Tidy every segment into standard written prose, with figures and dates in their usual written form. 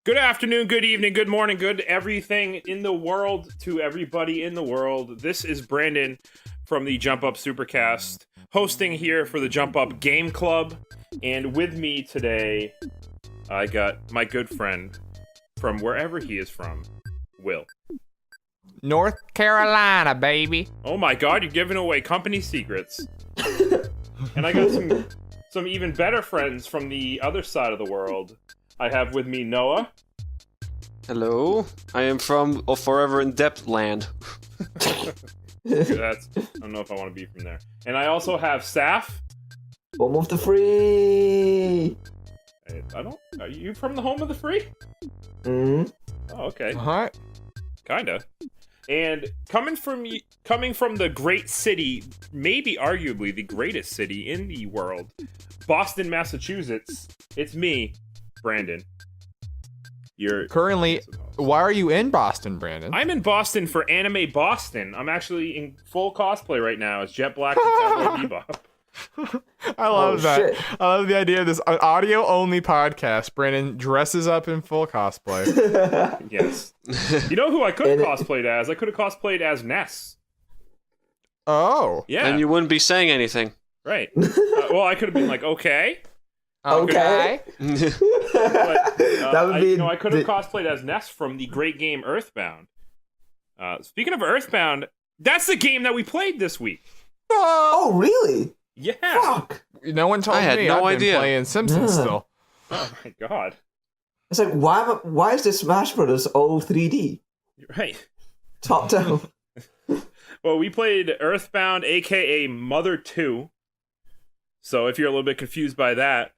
Good afternoon, good evening, good morning, good everything in the world to everybody in the world. This is Brandon from the Jump Up Supercast, hosting here for the Jump Up Game Club. And with me today, I got my good friend from wherever he is from, Will. North Carolina, baby. Oh my god, you're giving away company secrets. And I got some even better friends from the other side of the world. I have with me Noah. Hello, I am from Forever in Depth Land. I don't know if I want to be from there. And I also have Saf. Home of the free. Are you from the home of the free? Mm-hmm. Oh, okay. Uh-huh. Kinda. And coming from the great city, maybe arguably the greatest city in the world, Boston, Massachusetts, it's me, Brandon. You're Currently, why are you in Boston, Brandon? I'm in Boston for Anime Boston. I'm actually in full cosplay right now as Jet Black and Cowboy Bebop. I love that. Shit. I love the idea of this audio-only podcast. Brandon dresses up in full cosplay. Yes. You know who I could have cosplayed as? I could have cosplayed as Ness. Oh. Yeah. And you wouldn't be saying anything. Right. Well, I could have been like, okay. Okay. But, That would be I could have cosplayed as Ness from the great game Earthbound. Speaking of Earthbound, that's the game that we played this week. Oh, really? Yeah. Fuck. No one told I had me. no I've idea. been playing Simpsons Yeah. still. Oh my god. It's like, why is the Smash Brothers all 3D? Right. Top down. Well, we played Earthbound, aka Mother 2. So if you're a little bit confused by that,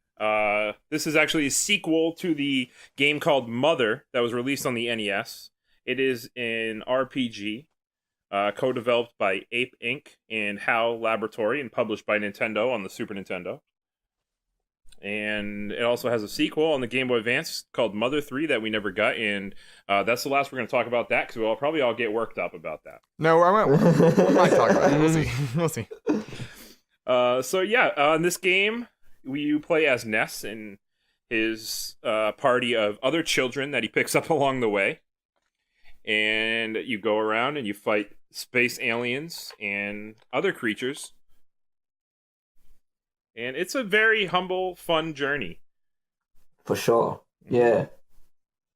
this is actually a sequel to the game called Mother that was released on the NES. It is an RPG, co-developed by Ape Inc. and HAL Laboratory and published by Nintendo on the Super Nintendo. And it also has a sequel on the Game Boy Advance called Mother 3 that we never got, and that's the last we're going to talk about that, because we'll probably all get worked up about that. No, we might talk about it. We'll see. We'll see. In this game, you play as Ness and his party of other children that he picks up along the way. And you go around and you fight space aliens and other creatures. And it's a very humble, fun journey. For sure. Yeah.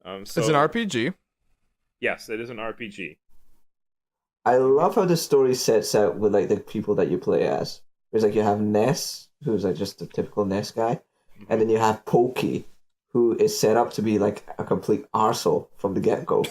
It's an RPG. Yes, it is an RPG. I love how the story sets out with like the people that you play as. There's like you have Ness, who's like just a typical Ness guy, and then you have Pokey, who is set up to be like a complete arsehole from the get-go.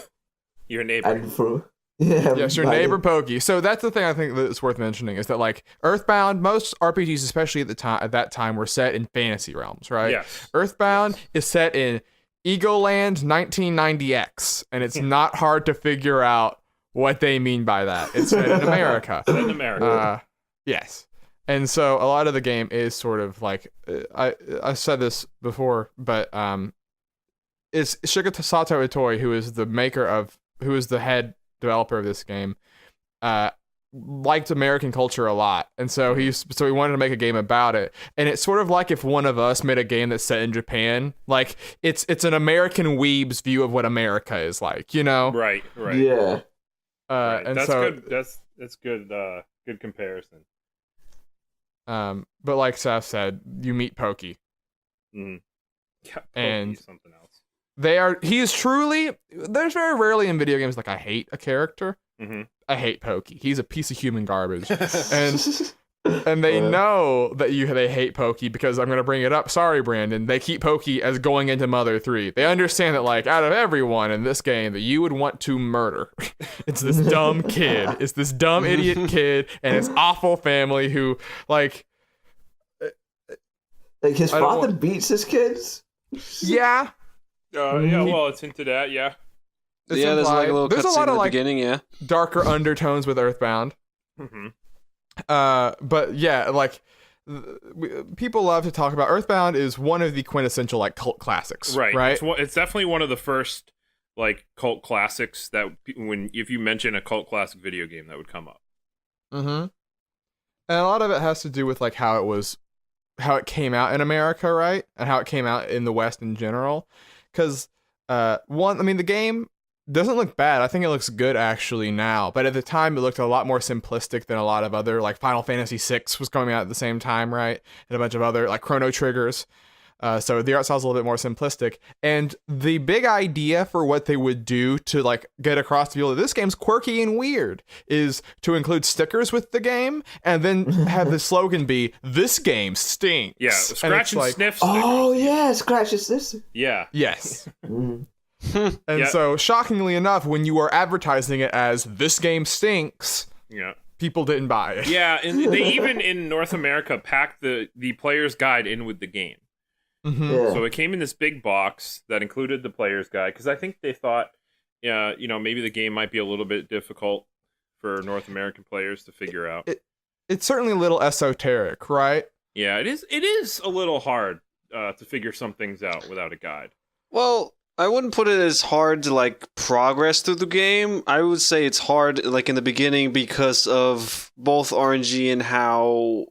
Your neighbor. And for Yes, your neighbor Pokey. So that's the thing I think that's worth mentioning is that like Earthbound, most RPGs, especially at that time, were set in fantasy realms, right? Yes. Earthbound is set in Egoland 1990X, and it's not hard to figure out what they mean by that. It's set in America. Set in America. Yes. And so a lot of the game is sort of like I said this before, but it's Shigesato Itoi, who is the head developer of this game, liked American culture a lot, and so he wanted to make a game about it. And it's sort of like if one of us made a game that's set in Japan, like it's an American weeb's view of what America is like, you know? Right. Yeah. Right. And That's so good. That's good. Good comparison. but like Seth said, you meet Pokey. Mm. Yeah, And- Pokey's something else. There's very rarely in video games like I hate a character. Mm-hmm. I hate Pokey. He's a piece of human garbage. And they know that they hate Pokey because I'm going to bring it up. Sorry, Brandon. They keep Pokey as going into Mother 3. They understand that, like, out of everyone in this game that you would want to murder, it's this dumb kid. It's this dumb idiot kid and his awful family who, like... Like his I don't father want- beats his kids? Yeah. Yeah, well, it's into that, yeah. It's Yeah, there's like a implied. little There's a cutscene lot in of, the like, beginning, yeah. darker undertones with Earthbound. Mm-hmm. But yeah, like people love to talk about Earthbound is one of the quintessential like cult classics, right? It's definitely one of the first like cult classics that if you mention a cult classic video game that would come up. Mm-hmm. And a lot of it has to do with like how it came out in America, right? And how it came out in the West in general. Because The game doesn't look bad. I think it looks good actually now, but at the time it looked a lot more simplistic than a lot of other, like Final Fantasy VI was coming out at the same time, right? And a bunch of other, like Chrono Triggers. So the art style's a little bit more simplistic. And the big idea for what they would do to like get across the field that this game's quirky and weird is to include stickers with the game and then have the slogan be, "This game stinks." Yeah, scratch and sniff stickers. Oh yeah, scratch and sniff. Yeah. Yes. Mm. And so, shockingly enough, when you are advertising it as "this game stinks," Yeah. people didn't buy it. Yeah, and they even in North America packed the player's guide in with the game. Mm-hmm. Yeah. So it came in this big box that included the player's guide because I think they thought, maybe the game might be a little bit difficult for North American players to figure out. It's certainly a little esoteric, right? Yeah, it is. It is a little hard to figure some things out without a guide. Well, I wouldn't put it as hard to like progress through the game. I would say it's hard like in the beginning because of both RNG and how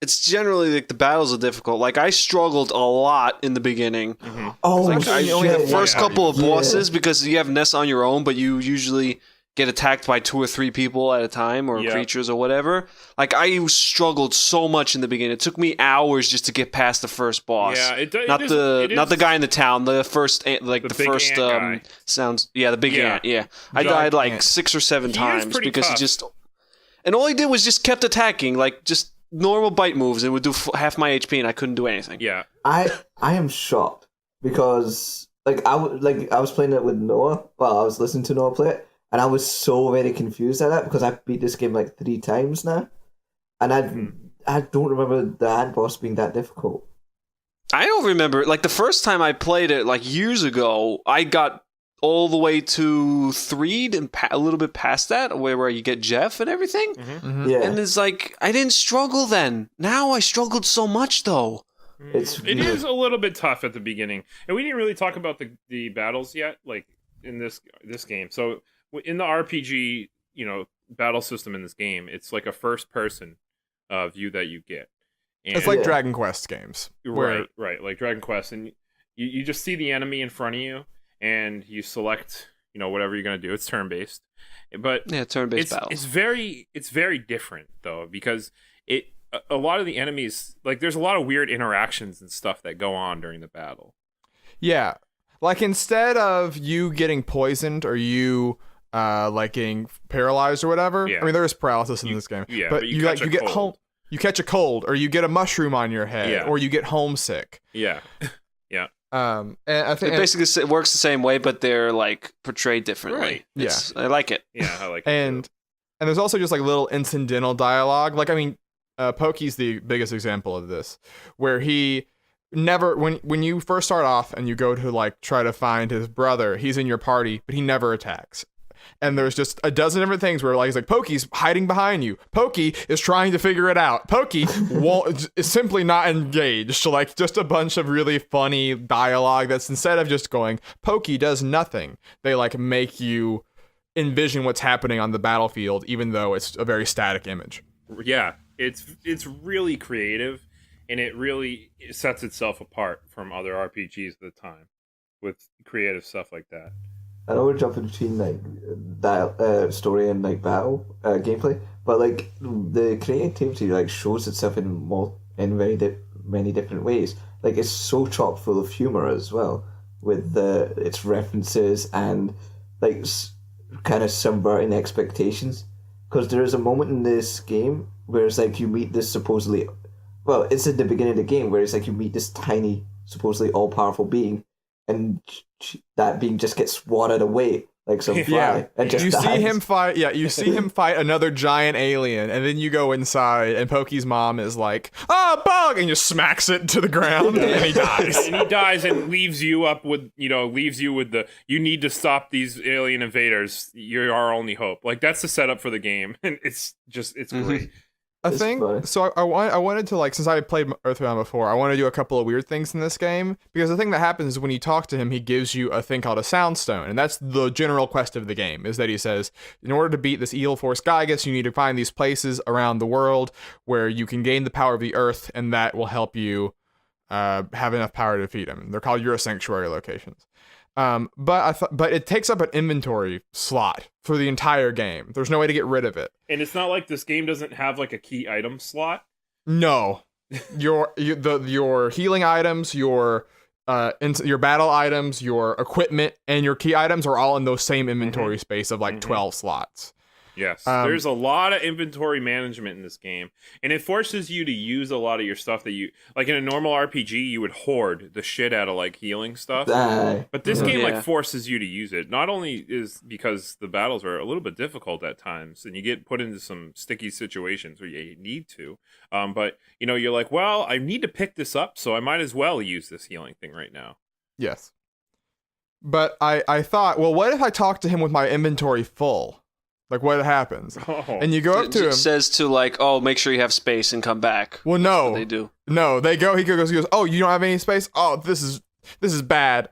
it's generally like the battles are difficult. Like I struggled a lot in the beginning. Mm-hmm. Oh, Like I only had the first Yeah. couple of Yeah. bosses because you have Ness on your own, but you usually get attacked by 2 or 3 people at a time or Yeah. creatures or whatever. Like I struggled so much in the beginning. It took me hours just to get past the first boss. Yeah, Not the guy in the town. The first The the big first ant guy. sounds. Yeah, the big Yeah. ant. Yeah, I Giant died like ant. 6 or 7 He is times pretty because tough. and all he did was just kept attacking, like just normal bite moves, and would do half my HP, and I couldn't do anything. Yeah. I am shocked because I was playing it with Noah. Well, I was listening to Noah play it, and I was so very confused at that because I beat this game like 3 times now, and I don't remember the ant boss being that difficult. I don't remember. Like the first time I played it, like years ago, I got all the way to 3 and a little bit past that, where you get Jeff and everything. Mm-hmm. Yeah, And it's like I didn't struggle then. Now I struggled so much though. It's It weird. is a little bit tough at the beginning, and we didn't really talk about the battles yet, like in this game. So in the RPG, battle system in this game, it's like a first person view that you get. And, It's like Yeah. Dragon Quest games. Where, right, like Dragon Quest, and you just see the enemy in front of you, and you select whatever you're gonna do. It's turn based, but Yeah, turn-based battles. it's very different though, because a lot of the enemies, like there's a lot of weird interactions and stuff that go on during the battle. yeah. Like instead of you getting poisoned or you like getting paralyzed or whatever. Yeah. I mean, there is paralysis in this game. Yeah, but but you catch a get cold. home. You catch a cold, or you get a mushroom on your head, Yeah. or you get homesick. Yeah. And I It think basically works the same way, but they're like portrayed differently. Right. It's, I like it. Yeah, I like it and too. there's also just like little incidental dialogue. Like I mean, Pokey's the biggest example of this, where he never when you first start off and you go to like try to find his brother, he's in your party, but he never attacks. And there's just a dozen different things where like he's like, Pokey's hiding behind you. Pokey is trying to figure it out. Pokey is simply not engaged. So like just a bunch of really funny dialogue that's instead of just going, Pokey does nothing, they like make you envision what's happening on the battlefield, even though it's a very static image. Yeah, it's really creative, and it really sets itself apart from other RPGs at the time with creative stuff like that. I know we're jumping between like that story and like battle gameplay, but like the creativity like shows itself in many different ways. Like it's so chock full of humor as well, with its references and like kind of subverting expectations. Because there is a moment in this game where it's like you meet this supposedly, well, it's at the beginning of the game where it's like you meet this tiny, supposedly all powerful being, and that being just gets swatted away like some fly Yeah, and just you dies. see him fight. Yeah, you see him fight another giant alien, and then you go inside, and Pokey's mom is like, "Ah, bug!" and just smacks it to the ground, and he dies. And he dies and leaves you with the, you need to stop these alien invaders. You're our only hope. Like that's the setup for the game, and it's great. I It's think funny. so. I wanted to like, since I played Earthbound before, I want to do a couple of weird things in this game, because the thing that happens is when you talk to him, he gives you a thing called a sound stone, and that's the general quest of the game. Is that he says, in order to beat this evil force Gygus, you need to find these places around the world where you can gain the power of the Earth, and that will help you have enough power to defeat him. They're called Euro Sanctuary locations. But it takes up an inventory slot for the entire game. There's no way to get rid of it. And it's not like this game doesn't have like a key item slot. No, your healing items, your battle items, your equipment, and your key items are all in those same inventory space of like 12 slots. Yes, there's a lot of inventory management in this game, and it forces you to use a lot of your stuff that you like in a normal RPG. You would hoard the shit out of like healing stuff, but this game like forces you to use it. Not only is because the battles are a little bit difficult at times, and you get put into some sticky situations where you need to, but you know you're like, well, I need to pick this up, so I might as well use this healing thing right now. Yes, but I thought, well, what if I talk to him with my inventory full? Like, what happens? Oh. And you go up to him. It says to, like, oh, make sure you have space and come back. Well, no. That's what they do. No, he goes, oh, you don't have any space? Oh, this is bad.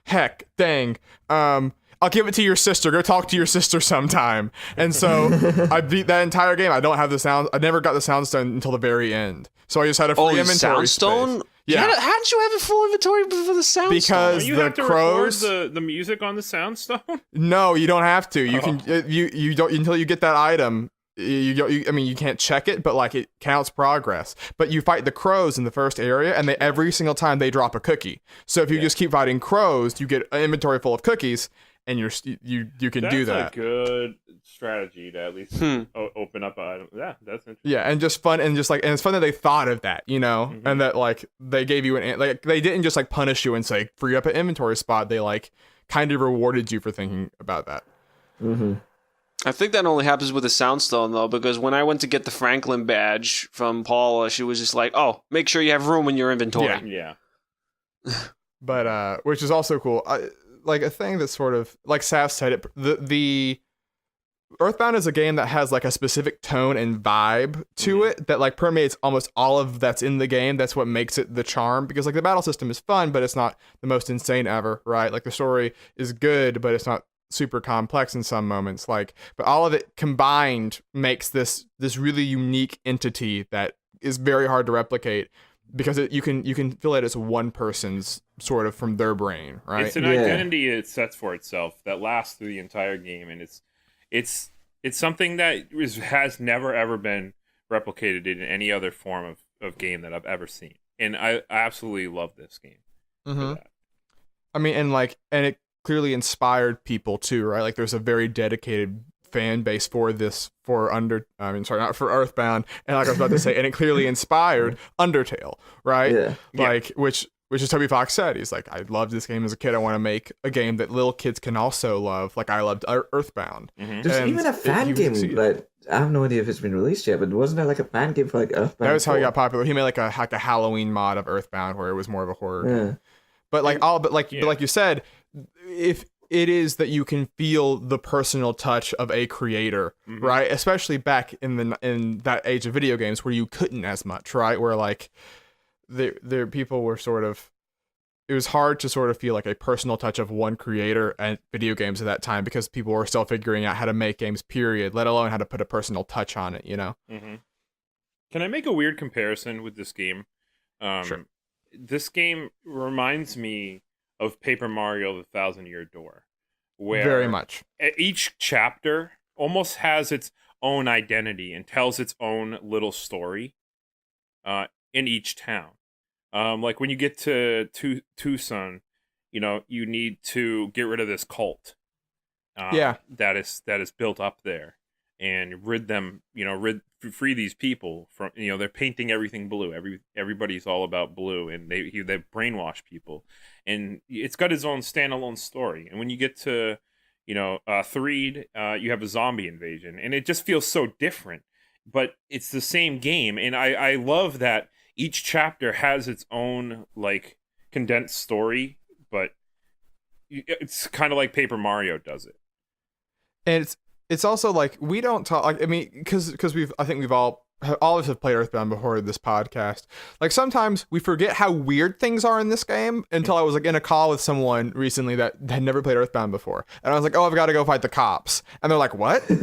Heck, dang. I'll give it to your sister. Go talk to your sister sometime. And so I beat that entire game. I don't have the sound. I never got the sound stone until the very end. So I just had a free inventory sound stone? space. Yeah. How did you have a full inventory for the sound because stone? You the have to crows record the music on the soundstone? No, you don't have to. You can you don't until you get that item. You can't check it, but like it counts progress. But you fight the crows in the first area, and every single time they drop a cookie. So if you just keep fighting crows, you get an inventory full of cookies, and you can do that. That's a good strategy to at least open up an item. Yeah, that's interesting. Yeah, and just fun, and it's fun that they thought of that, you know, and that like they gave you they didn't just like punish you and say free up an inventory spot. They like kind of rewarded you for thinking about that. Mm-hmm. I think that only happens with the Soundstone, though, because when I went to get the Franklin badge from Paula, she was just like, oh, make sure you have room in your inventory. Yeah. But, which is also cool. Like, a thing that's sort of, like Saf said, the Earthbound is a game that has, like, a specific tone and vibe to it that, like, permeates almost all of that's in the game. That's what makes it the charm, because, like, the battle system is fun, but it's not the most insane ever, right? Like, the story is good, but it's not super complex in some moments, like, but all of it combined makes this really unique entity that is very hard to replicate, because you can feel it as one person's sort of from their brain, right? It's an identity it sets for itself that lasts through the entire game, and it's something that has never ever been replicated in any other form of game that I've ever seen, and I absolutely love this game for that. I mean, and it clearly inspired people too, right? Like, there's a very dedicated fan base for Earthbound, and like I was about to say, and it clearly inspired Undertale, right? Yeah. Like, which is Toby Fox said. He's like, I loved this game as a kid. I want to make a game that little kids can also love, like I loved Earthbound. Mm-hmm. There's even a fan game, like, I have no idea if it's been released yet, but wasn't there like a fan game for like Earthbound? That was how he got popular. He made like a Halloween mod of Earthbound where it was more of a horror game. But like you said, if it is that you can feel the personal touch of a creator, right? Especially back in that age of video games where you couldn't as much, right? Where like there people were sort of, it was hard to sort of feel like a personal touch of one creator at video games at that time, because people were still figuring out how to make games, period, let alone how to put a personal touch on it, you know? Mm-hmm. Can I make a weird comparison with this game? Sure. This game reminds me of Paper Mario: The Thousand-Year Door, where very much each chapter almost has its own identity and tells its own little story in each town. Like when you get to Tucson, you know, you need to get rid of this cult that is built up there, and free these people from, you know, they're painting everything blue. Everybody's all about blue, and they brainwash people, and it's got its own standalone story. And when you get to, you know, Threed, you have a zombie invasion, and it just feels so different, but it's the same game. And I love that each chapter has its own like condensed story, but it's kind of like Paper Mario does it. And it's also like, we don't talk, like, I mean, because I think we've all of us have played Earthbound before this podcast. Like, sometimes we forget how weird things are in this game until I was like in a call with someone recently that had never played Earthbound before, and I was like, oh, I've got to go fight the cops, and they're like, what? What?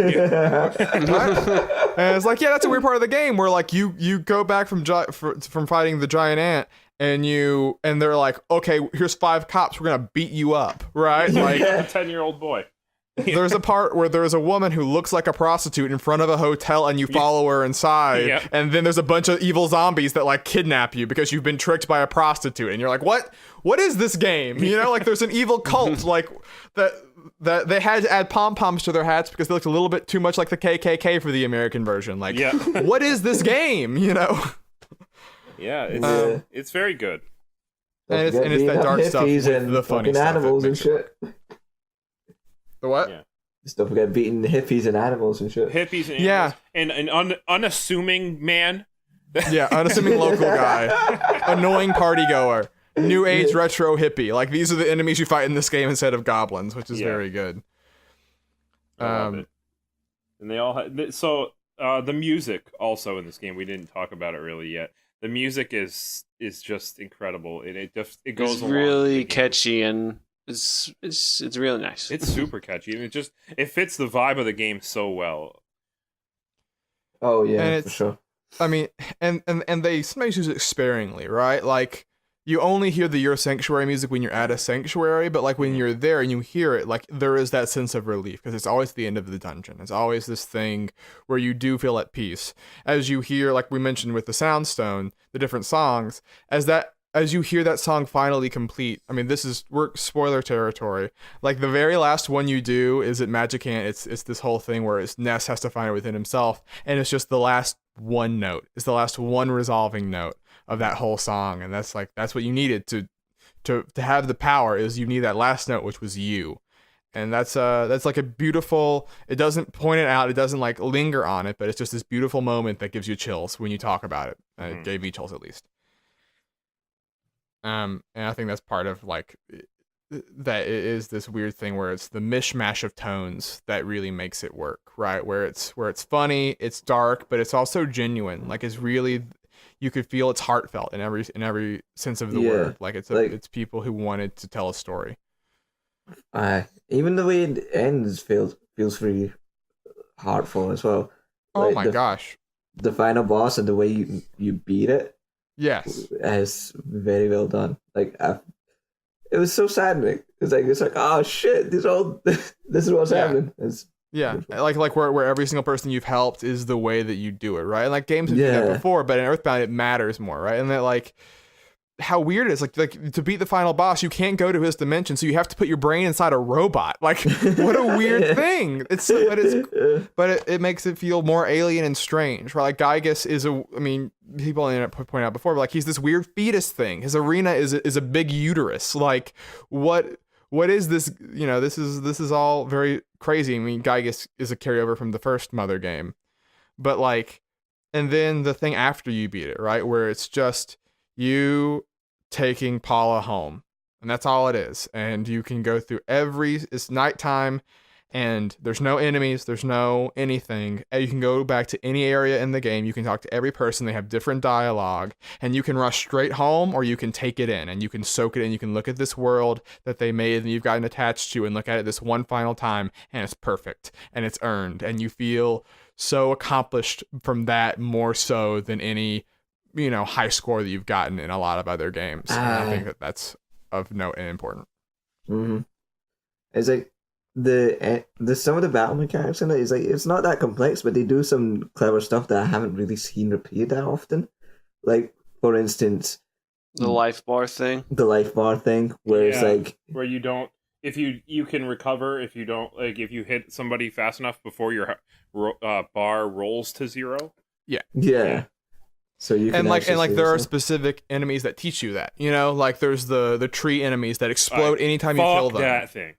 And it's like, yeah, that's a weird part of the game where like you go back from fighting the giant ant, and they're like, okay, here's 5 cops, we're gonna beat you up, right? Like a 10-year-old boy. there's a part where there's a woman who looks like a prostitute in front of a hotel, and you follow her inside, and then there's a bunch of evil zombies that like kidnap you because you've been tricked by a prostitute, and you're like, what is this game? You know, like there's an evil cult like that they had to add pom-poms to their hats because they looked a little bit too much like the KKK for the American version. Like, what is this game? You know? Yeah, it's very good. And it's that dark stuff with the funny stuff. Animals and shit. The what? Yeah. Just don't forget beating hippies and animals and shit. Hippies and animals. And an unassuming man. Yeah, unassuming local guy. Annoying party goer. New age retro hippie. Like, these are the enemies you fight in this game instead of goblins, which is very good. I love it. And they all the music also in this game, we didn't talk about it really yet. The music is just incredible. It goes It's along really catchy, and it's really nice. It's super catchy, and it fits the vibe of the game so well. Oh yeah, for sure. I mean, and they sometimes use it sparingly, right? Like, you only hear the Your Sanctuary music when you're at a sanctuary, but like when you're there and you hear it, like there is that sense of relief because it's always the end of the dungeon. It's always this thing where you do feel at peace. As you hear, like we mentioned with the Soundstone, the different songs, as you hear that song finally complete, I mean, we're spoiler territory. Like the very last one you do is at Magicant. It's this whole thing where Ness has to find it within himself, and it's just the last one note. It's the last one resolving note of that whole song, and that's what you needed to have the power. Is you need that last note, which was you. And that's like a beautiful, it doesn't point it out, it doesn't like linger on it, but it's just this beautiful moment that gives you chills when you talk about it. It gave me chills, at least. And I think that's part of like that it is this weird thing where it's the mishmash of tones that really makes it work, right? Where it's funny, it's dark, but it's also genuine. Like, it's really, you could feel it's heartfelt in every sense of the word. Like it's people who wanted to tell a story. Even the way it ends feels very heartful as well. Oh like my gosh. The final boss and the way you beat it. Yes. Is very well done. Like, it was so saddening. It's like oh shit, this is what's happening. Like where every single person you've helped is the way that you do it, right? And like games have done that before, but in Earthbound it matters more, right? And that like how weird it is, like to beat the final boss, you can't go to his dimension, so you have to put your brain inside a robot. Like, what a weird thing. But it makes it feel more alien and strange, right? Like Gygus is people ended up pointing out before, but like he's this weird fetus thing. His arena is a big uterus. Like, what is this? You know, this is all very crazy. I mean, Gygus is a carryover from the first Mother game, but like, and then the thing after you beat it, right, where it's just you taking Paula home, and that's all it is. And you can go through it's nighttime, and there's no enemies, there's no anything, and you can go back to any area in the game, you can talk to every person, they have different dialogue, and you can rush straight home, or you can take it in, and you can soak it in, you can look at this world that they made and you've gotten attached to, and look at it this one final time, and it's perfect, and it's earned, and you feel so accomplished from that, more so than any high score that you've gotten in a lot of other games. And I think that's of note and important. Mm-hmm. It's like the some of the battle mechanics in it is like, it's not that complex, but they do some clever stuff that I haven't really seen repeated that often. Like, for instance, the life bar thing, where it's like where you don't, if you can recover if you don't, like if you hit somebody fast enough before your bar rolls to 0. Yeah. So you can there are specific enemies that teach you that, like there's the tree enemies that explode anytime you kill them. That thing.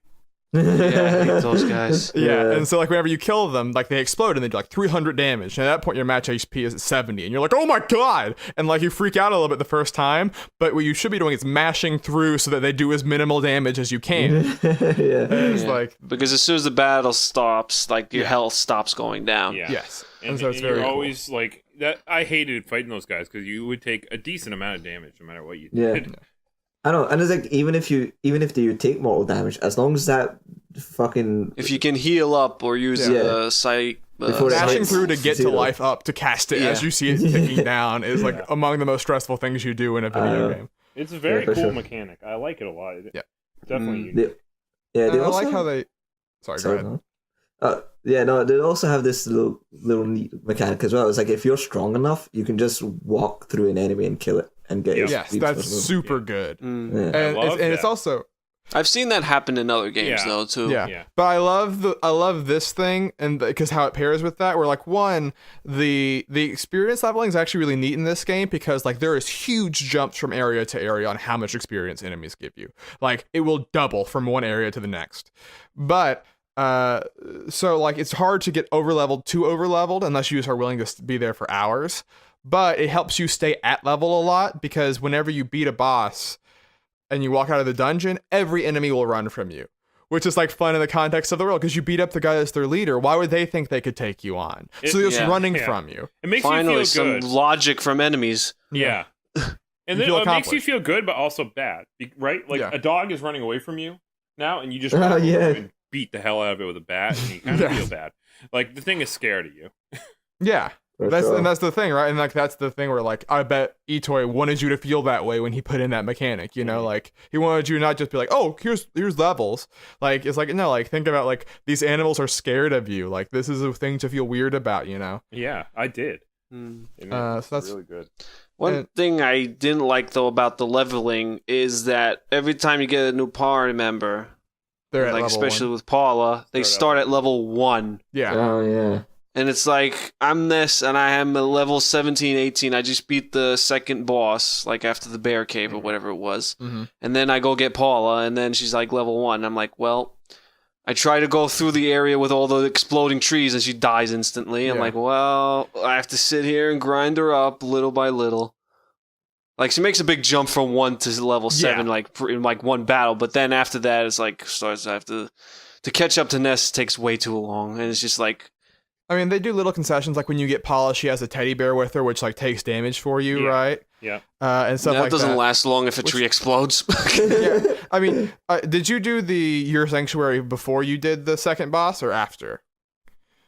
I hate those guys. Yeah, and so like whenever you kill them, like they explode and they do like 300 damage. And at that point, your match HP is at 70, and you're like, oh my god! And like you freak out a little bit the first time, but what you should be doing is mashing through so that they do as minimal damage as you can. It's like, because as soon as the battle stops, like your health stops going down. Yeah. Yes, and so it's very you're cool. always like that. I hated fighting those guys because you would take a decent amount of damage no matter what you did. Yeah. I know, and it's like even if you take mortal damage, as long as that fucking if you can heal up or use Dashing through to get to Zero. life up to cast it Yeah. as you see it ticking down is like among the most stressful things you do in a video game. It's a very for cool sure. mechanic. I like it a lot. Yeah. Definitely. Mm. unique. Yeah, they And I also like how they. Sorry, go ahead. no. They also have this little neat mechanic as well. It's like if you're strong enough, you can just walk through an enemy and kill it and get. Yes, its Yes, speed that's plus move. super good. Mm. Yeah. And love it's that. also I've seen that happen in other games Yeah. though too. yeah. But I love this thing and because how it pairs with that. Where like one, the experience leveling is actually really neat in this game because like there is huge jumps from area to area on how much experience enemies give you. Like it will double from one area to the next. But so like it's hard to get too over leveled unless you are willing to be there for hours. But it helps you stay at level a lot because whenever you beat a boss and you walk out of the dungeon, every enemy will run from you, which is like fun in the context of the world because you beat up the guy that's their leader. Why would they think they could take you on? So they're just running from you. It makes Finally, you feel some good. logic from enemies. Yeah. And then feel it makes you accomplished. feel good, but also bad, right? Like Yeah. a dog is running away from you now, and you just Oh, run over yeah. and beat the hell out of it with a bat, and you kind of Yeah. feel bad. Like the thing is scared of you. Yeah. For That's sure. and that's the thing, right? And like that's the thing where like I bet Itoy wanted you to feel that way when he put in that mechanic, you know, like he wanted you not just be like, oh, here's levels. Like it's like no, like think about like these animals are scared of you. Like this is a thing to feel weird about, you know. Yeah, I did. Mm. And So it's that's- really good. One And- thing I didn't like though about the leveling is that every time you get a new party member, They're at like level especially 1. with Paula, they Start start at level 1. Yeah. Oh yeah. And it's like, I'm this, and I am a level 17, 18. I just beat the second boss, like after the bear cave or whatever it was. Mm-hmm. And then I go get Paula, and then she's like level 1. I'm like, well, I try to go through the area with all the exploding trees, and she dies instantly. I'm Yeah. like, well, I have to sit here and grind her up little by little. Like, she makes a big jump from 1 to level 7, like in like one battle. But then after that, it's like, starts I have to catch up to Ness takes way too long. And it's just like, I mean, they do little concessions like when you get Paula, she has a teddy bear with her, which like takes damage for you, Yeah. right? Yeah. And stuff that like doesn't that. last long if a Which- tree explodes. Yeah. I mean, did you do your sanctuary before you did the second boss or after?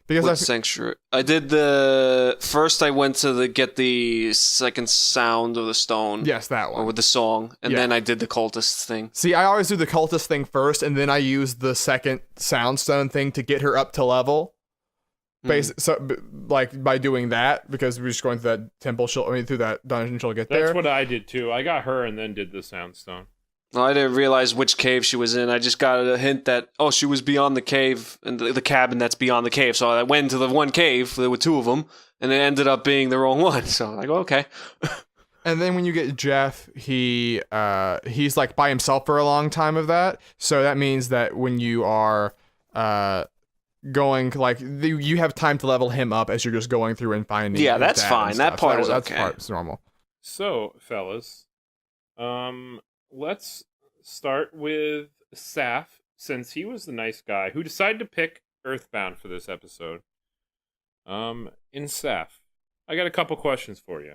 Because What sanctuary? I did the first. I went to get the second sound of the stone, yes, that or one. with the song, and Yeah. then I did the cultist thing. See, I always do the cultist thing first, and then I use the second soundstone thing to get her up to level. Like by doing that, because we're just going through that temple, through that dungeon, she'll get That's there. what I did too. I got her and then did the soundstone. Well, I didn't realize which cave she was in. I just got a hint that she was beyond the cave and the cabin that's beyond the cave. So I went into the one cave. There were 2 of them, and it ended up being the wrong one. So I go, okay. And then when you get Jeff, he's like by himself for a long time of that. So that means that when you are going like you have time to level him up as you're just going through and finding. Yeah, his that's dad fine. and That stuff. part is that's okay. part's normal. So, fellas, let's start with Saf, since he was the nice guy who decided to pick Earthbound for this episode. In Saf, I got a couple questions for you.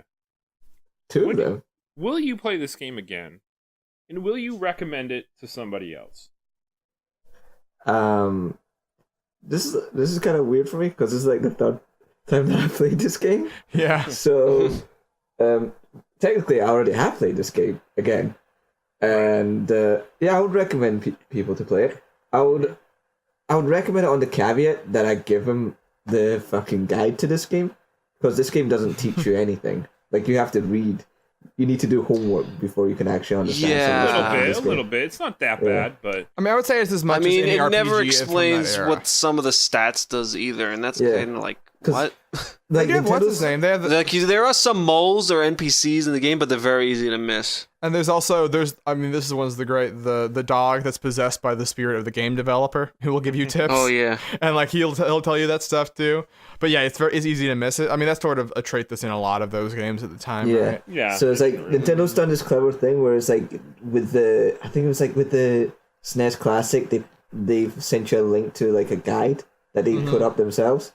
2 of them. Will you play this game again? And will you recommend it to somebody else? This is kind of weird for me because this is like the 3rd time that I played this game. Yeah. So, technically, I already have played this game again, and I would recommend people to play it. I would recommend it on the caveat that I give them the fucking guide to this game, because this game doesn't teach you anything. Like, you have to read. You need to do homework before you can actually understand. Yeah. some of the stuff in this A game. little bit. It's not that Yeah. bad, but I mean, I would say it's as much I mean, as any it RPG never from that explains era. what some of the stats does either, and that's Yeah. kind of like, 'Cause- what? They Like, do have what's his Nintendo's- name? They have the, Like, there are some moles or NPCs in the game, but they're very easy to miss. and there's I mean, this is one's the dog that's possessed by the spirit of the game developer who will give you tips. Oh, yeah. And like he'll tell you that stuff too. But yeah, it's easy to miss it. I mean, that's sort of a trait that's in a lot of those games at the time. Yeah. Right? yeah. So it's like Nintendo's done this clever thing where it's like with the SNES Classic, they've sent you a link to like a guide that they put up themselves.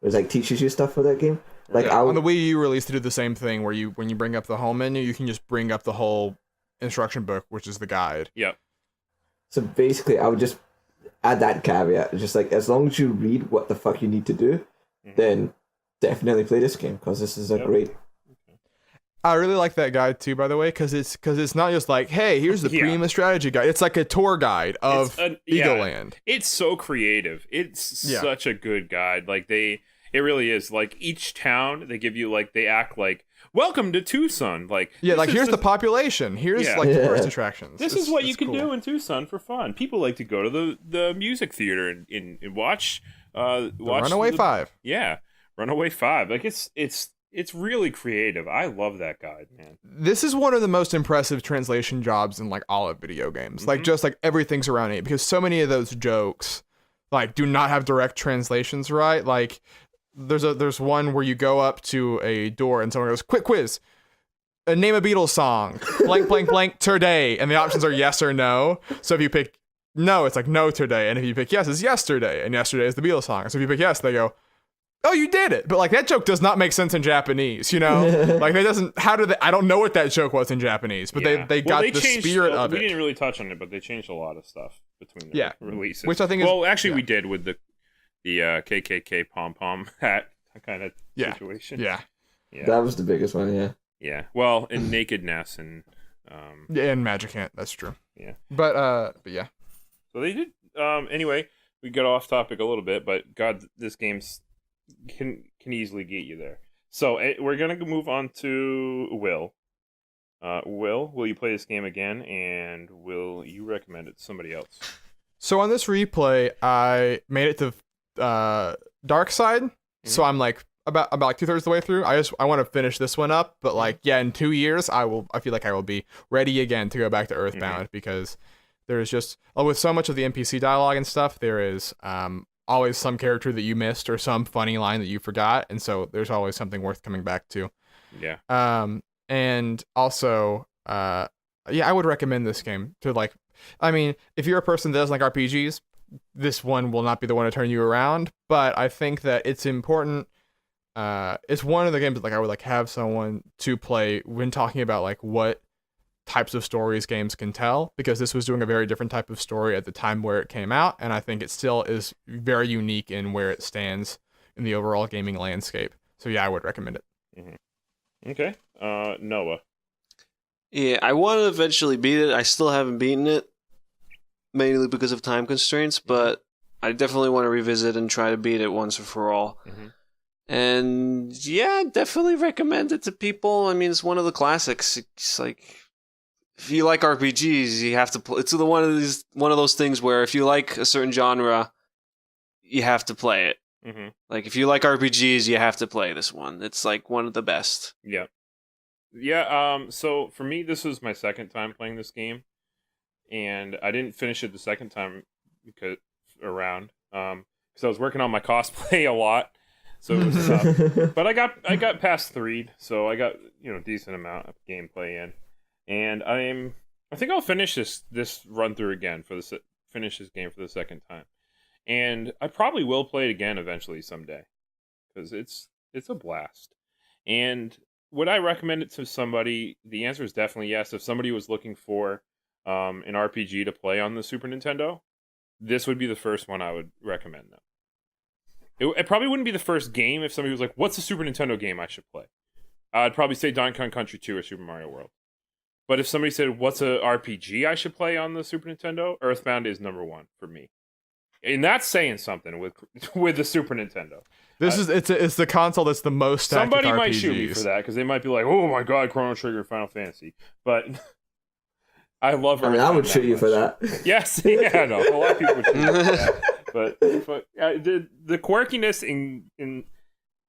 It like teaches you stuff for that game. Like On the Wii U release, they did the same thing where when you bring up the home menu, you can just bring up the whole instruction book, which is the guide. Yep. So basically, I would just add that caveat. Just like, as long as you read what the fuck you need to do, then definitely play this game because this is a great. I really like that guide too, by the way, because it's not just like, hey, here's the Yeah. Prima strategy guide. It's like a tour guide of Eagleland. It's so creative. It's such a good guide. Like it really is. Like each town, they give you like they act like welcome to Tucson. Like here's the population. Here's like tourist attractions. This is what you can do in Tucson for fun. People like to go to the music theater and watch Runaway 5. Yeah, Runaway 5. Like it's really creative. I love that guide, man. This is one of the most impressive translation jobs in like all of video games. Like just like everything's around it, because so many of those jokes like do not have direct translations, right? Like there's one where you go up to a door and someone goes, "Quick quiz. Name a Beatles song. Blank blank blank today." And the options are yes or no. So if you pick no, it's like no today. And if you pick yes, it's yesterday. And yesterday is the Beatles song. So if you pick yes, they go, "Oh, you did it." But like that joke does not make sense in Japanese, you know? Like it doesn't, I don't know what that joke was in Japanese, but they got the spirit of it. We didn't really touch on it, but they changed a lot of stuff between the releases. Which I think we did with the KKK pom-pom hat kind of situation. Yeah. That was the biggest one, yeah. Yeah. Well, and nakedness and and Magic Hand, that's true. Yeah. But yeah. So they did anyway, we got off topic a little bit, but God, this game's can easily get you there. So we're gonna move on to Will. Will you play this game again, and will you recommend it to somebody else? So on this replay, I made it to Dark Side. So I'm like about like 2/3 of the way through. I want to finish this one up, but like in 2 years, I feel like I will be ready again to go back to Earthbound, because there is just with so much of the NPC dialogue and stuff, there is always some character that you missed or some funny line that you forgot, and so there's always something worth coming back to. Yeah. And also, I would recommend this game to like. I mean, if you're a person that doesn't like RPGs, this one will not be the one to turn you around. But I think that it's important. It's one of the games that like I would like have someone to play when talking about like what types of stories games can tell, because this was doing a very different type of story at the time where it came out, and I think it still is very unique in where it stands in the overall gaming landscape. So yeah, I would recommend it. Okay. Noah. Yeah, I want to eventually beat it. I still haven't beaten it, mainly because of time constraints, but I definitely want to revisit and try to beat it once and for all. And yeah, definitely recommend it to people. I mean, it's one of the classics. It's like, if you like RPGs, you have to play. It's one of those things where if you like a certain genre, you have to play it. Like if you like RPGs, you have to play this one. It's like one of the best. Yeah. Yeah, so for me, this was my second time playing this game, and I didn't finish it the second time because I was working on my cosplay a lot, so it was tough. But I got past 3, so I got decent amount of gameplay in, and I think I'll finish this run through again finish this game for the second time, and I probably will play it again eventually someday, because it's a blast. And would I recommend it to somebody? The answer is definitely yes. If somebody was looking for an RPG to play on the Super Nintendo, this would be the first one I would recommend them. It probably wouldn't be the first game if somebody was like, "What's a Super Nintendo game I should play?" I'd probably say Donkey Kong Country 2 or Super Mario World. But if somebody said, "What's a RPG I should play on the Super Nintendo?" Earthbound is number 1 for me. And that's saying something with the Super Nintendo. It's the console that's the most stacked somebody with RPGs. might shoot me for that, because they might be like, "Oh my god, Chrono Trigger, Final Fantasy." But I love. I would shoot you for that. Yes, yeah, no, a lot of people would shoot you for that. But the quirkiness in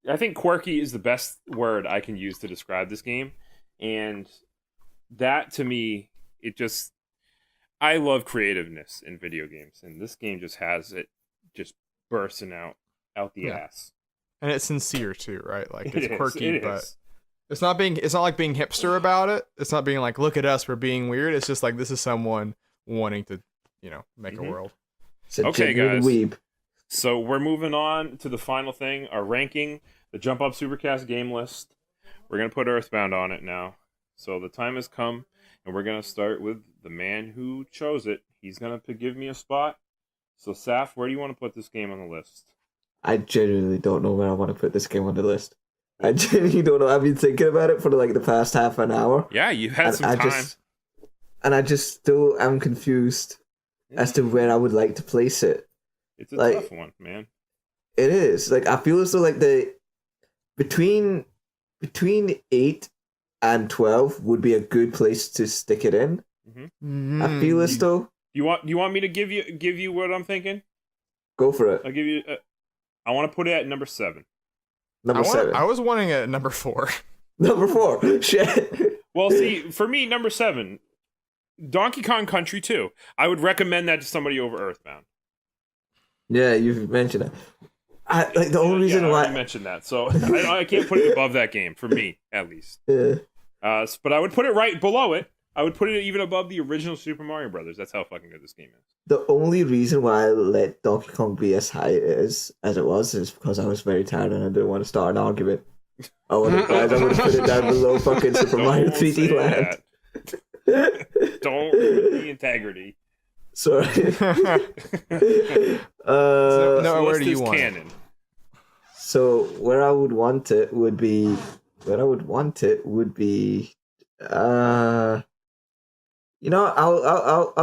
I think quirky is the best word I can use to describe this game, and that to me, I love creativeness in video games, and this game just has it just bursting out the ass. And it's sincere too, right? Like it's It quirky, is. but it's not like being hipster about it. It's not being like, look at us, we're being weird. It's just like, this is someone wanting to, make a world. Okay, guys. Weeb. So we're moving on to the final thing, our ranking, the Jump Up Supercast game list. We're going to put Earthbound on it now. So the time has come, and we're going to start with the man who chose it. He's going to give me a spot. So, Saf, where do you want to put this game on the list? I genuinely don't know where I want to put this game on the list. I genuinely don't know. I've been thinking about it for like the past half an hour. Yeah, you had some time. I just still am confused as to where I would like to place it. It's a tough one, man. It is. Like, I feel as though like between 8 and 12 would be a good place to stick it in. Mm-hmm. I feel as though. You want me to give you what I'm thinking? Go for it. I'll give you. I want to put it at number 7. Number 7. I was wanting it at number 4. Number 4. Shit. Well, see, for me, number 7, Donkey Kong Country 2. I would recommend that to somebody over Earthbound. Yeah, you've mentioned it. The only reason why I mentioned that, so I can't put it above that game for me, at least. Yeah. But I would put it right below it. I would put it even above the original Super Mario Brothers. That's how fucking good this game is. The only reason why I let Donkey Kong be as high as it was is because I was very tired and I didn't want to start an argument. I would have put it down below fucking Super Mario 3D Land. Don't ruin the integrity. Sorry. No, where do you want canon. it? So where I would want it would be I'll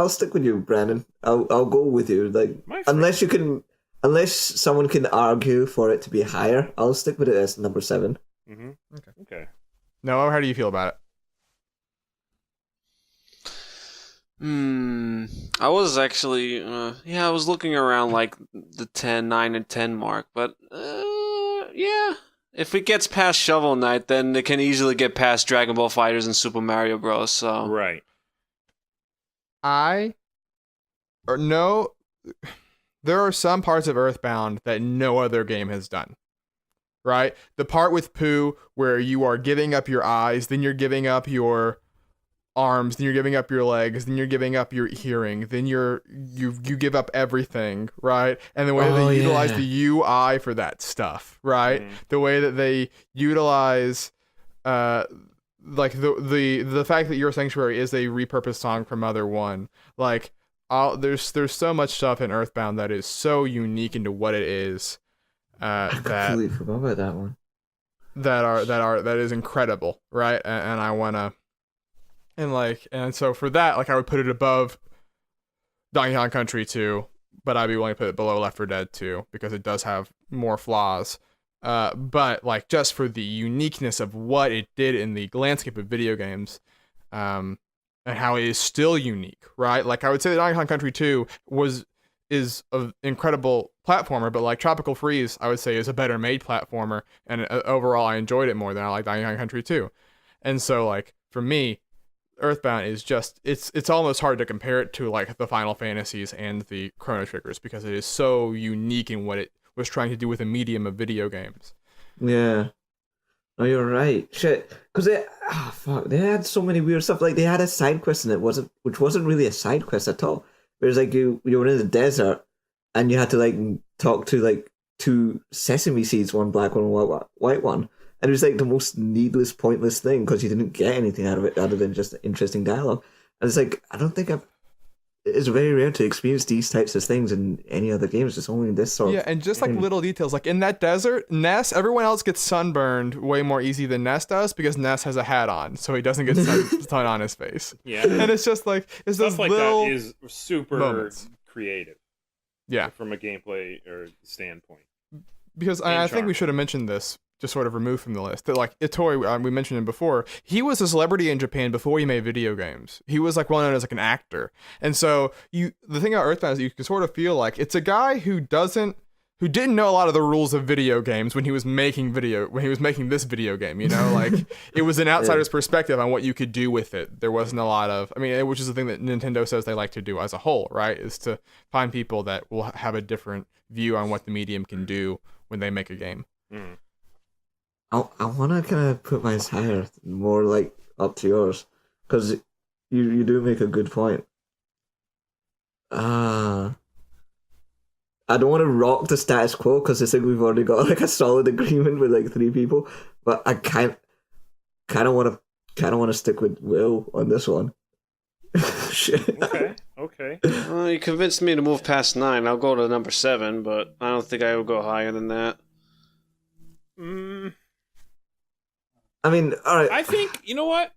stick with you, Brandon. I'll go with you. Like, unless someone can argue for it to be higher, I'll stick with it as number 7. Mm-hmm. Okay. Noah, how do you feel about it? I was actually, I was looking around like the 9 and 10 mark, but yeah, if it gets past Shovel Knight, then it can easily get past Dragon Ball FighterZ and Super Mario Bros. So right. There are some parts of Earthbound that no other game has done. Right? The part with Pooh where you are giving up your eyes, then you're giving up your arms, then you're giving up your legs, then you're giving up your hearing, then you give up everything, right? And the way that they utilize the UI for that stuff, right? The way that they utilize like the fact that Your Sanctuary is a repurposed song from Mother 1. Like, there's so much stuff in Earthbound that is so unique into what it is. I completely forgot about that one. That is incredible, right? And I wanna, and so for that, like, I would put it above Donkey Kong Country 2, but I'd be willing to put it below Left 4 Dead 2 because it does have more flaws. But like, just for the uniqueness of what it did in the landscape of video games, and how it is still unique, right? Like, I would say that Donkey Kong Country 2 is an incredible platformer, but like Tropical Freeze, I would say, is a better made platformer, and overall I enjoyed it more than I like Donkey Kong Country 2. And so, like, for me, Earthbound is just, it's almost hard to compare it to like the Final Fantasies and the Chrono Triggers because it is so unique in what it was trying to do with a medium of video games. Yeah. No, you're right. Shit. Because they had so many weird stuff. Like, they had a side quest in it, which wasn't really a side quest at all. It was like you were in the desert and you had to like talk to like 2 sesame seeds, one black one, one white one. And it was like the most needless, pointless thing because you didn't get anything out of it other than just interesting dialogue. And it's like, I don't think it's very rare to experience these types of things in any other games. It's only in this sort of... Yeah, and just like little details. Like in that desert, Ness, everyone else gets sunburned way more easy than Ness does because Ness has a hat on, so he doesn't get sun on his face. Yeah. And it's just like... It's stuff like little that is super moments. Creative. Yeah. From a gameplay or standpoint. Because I think we should have mentioned this, just sort of removed from the list, that like Itoi, we mentioned him before, he was a celebrity in Japan before he made video games. He was like well known as like an actor. And so the thing about Earthbound is you can sort of feel like it's a guy who didn't know a lot of the rules of video games when he was making this video game, you know, like it was an outsider's perspective on what you could do with it. There wasn't a lot of, which is the thing that Nintendo says they like to do as a whole, right? Is to find people that will have a different view on what the medium can do when they make a game. Mm. I want to kind of put mine higher, more like up to yours, because you do make a good point. I don't want to rock the status quo because I think we've already got like a solid agreement with like 3 people, but I kind of want to stick with Will on this one. shit. Okay. You convinced me to move past 9. I'll go to number 7, but I don't think I will go higher than that. I mean, alright. I think, you know what?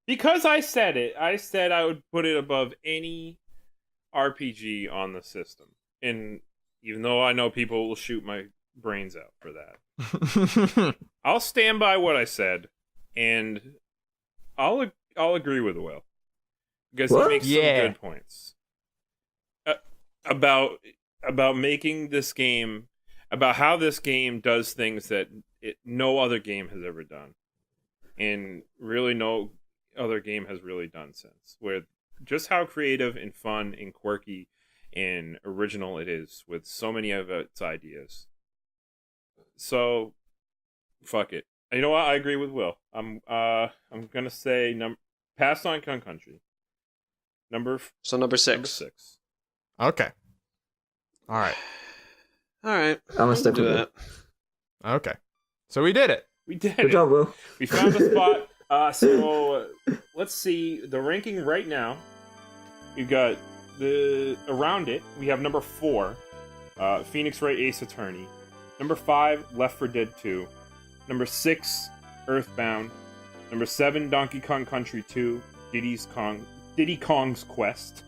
Because I said I would put it above any RPG on the system. And even though I know people will shoot my brains out for that, I'll stand by what I said, and I'll agree with Will. Because he makes some good points. About making this game, about how this game does things that no other game has ever done. And really no other game has really done since. Where just how creative and fun and quirky and original it is with so many of its ideas. So, fuck it. You know what? I agree with Will. I'm gonna say past on Gun Country. Number 6. Number 6. Okay. All right. I'm gonna stick with that. Okay. So we did it. We did Good it. job, Will. We found a spot. So let's see the ranking right now. You've got around it. We have number 4, Phoenix Wright Ace Attorney. Number 5, Left 4 Dead 2. Number 6, Earthbound. Number 7, Donkey Kong Country 2, Diddy Kong's Quest.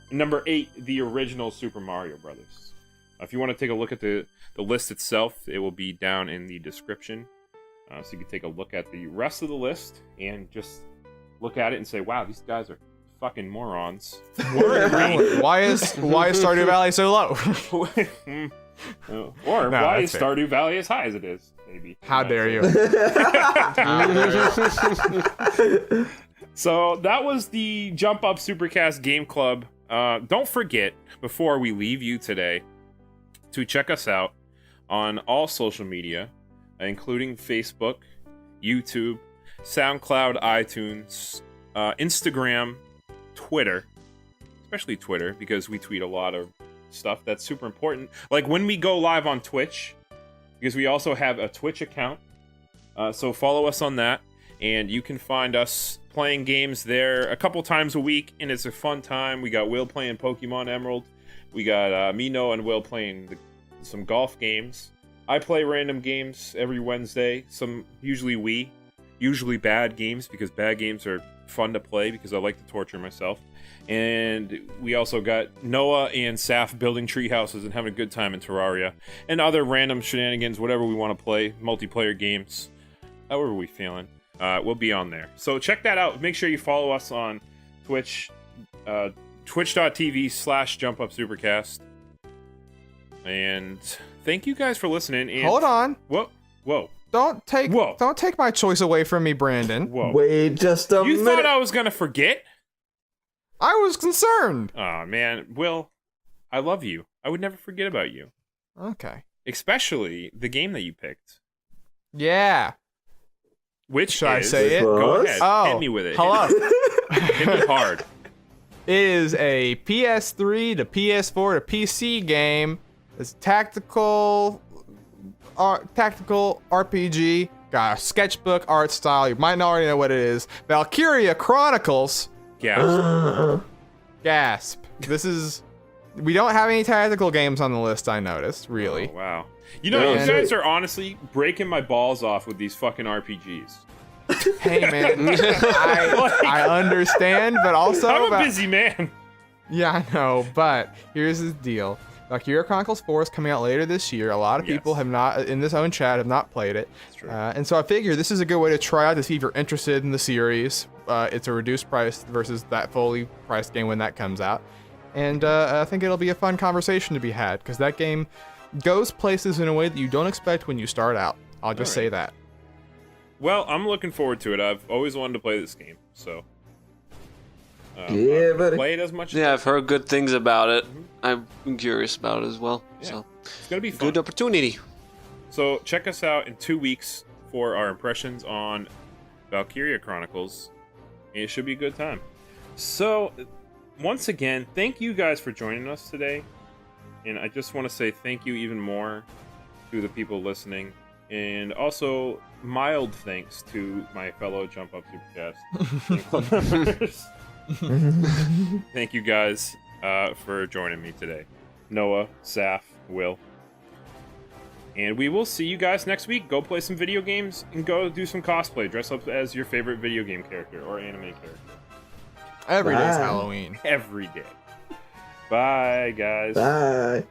And number 8, the original Super Mario Brothers. If you want to take a look at the list itself, it will be down in the description. So you can take a look at the rest of the list and just look at it and say, wow, these guys are fucking morons. Why is Stardew Valley so low? Why is Stardew Valley as high as it is? Maybe. How dare you? So that was the Jump Up Supercast Game Club. Don't forget, before we leave you today, to check us out on all social media, including Facebook, YouTube, SoundCloud, iTunes, Instagram, Twitter, especially Twitter, because we tweet a lot of stuff that's super important. Like when we go live on Twitch, because we also have a Twitch account. So follow us on that, and you can find us playing games there a couple times a week, and it's a fun time. We got Will playing Pokemon Emerald. We got me, Noah, and Will playing some golf games. I play random games every Wednesday. Some usually bad games, because bad games are fun to play because I like to torture myself. And we also got Noah and Saf building tree houses and having a good time in Terraria, and other random shenanigans, whatever we want to play, multiplayer games, however we feeling. We'll be on there. So check that out. Make sure you follow us on Twitch, twitch.tv/JumpUpSupercast. And thank you guys for listening. And Hold on. Whoa. Don't take my choice away from me, Brandon. Whoa. Wait just a minute. You thought I was gonna forget? I was concerned. Oh man, Will, I love you. I would never forget about you. Okay. Especially the game that you picked. Yeah. Which Should I is, say it? Go ahead. Oh, Hit me with it. Hello. Hit me hard. It is a PS3 to PS4 to PC game. It's tactical RPG. Got a sketchbook art style. You might not already know what it is. Valkyria Chronicles. Gasp. We don't have any tactical games on the list, I noticed, really. Oh, wow. You know, you guys are honestly breaking my balls off with these fucking RPGs. Hey, man. I understand, but also... I'm a busy man. Yeah, I know, but here's the deal. Valkyria Chronicles 4 is coming out later this year. A lot of people have not, in this own chat, have not played it. That's true. And so I figure this is a good way to try out to see if you're interested in the series. It's a reduced price versus that fully priced game when that comes out. And I think it'll be a fun conversation to be had, because that game goes places in a way that you don't expect when you start out. I'll just say that. Well, I'm looking forward to it. I've always wanted to play this game, so... yeah, buddy. Play it as much as Yeah, I've heard good things about it. I'm curious about it as well. Yeah. So it's gonna be fun. good opportunity. So check us out in 2 weeks for our impressions on Valkyria Chronicles. It should be a good time. So, once again, thank you guys for joining us today. And I just want to say thank you even more to the people listening. And also, mild thanks to my fellow Jump Up Supercast. Thank you guys for joining me today. Noah, Saf, Will. And we will see you guys next week. Go play some video games and go do some cosplay. Dress up as your favorite video game character or anime character. Every day's Bye. Halloween. Every day. Bye, guys. Bye.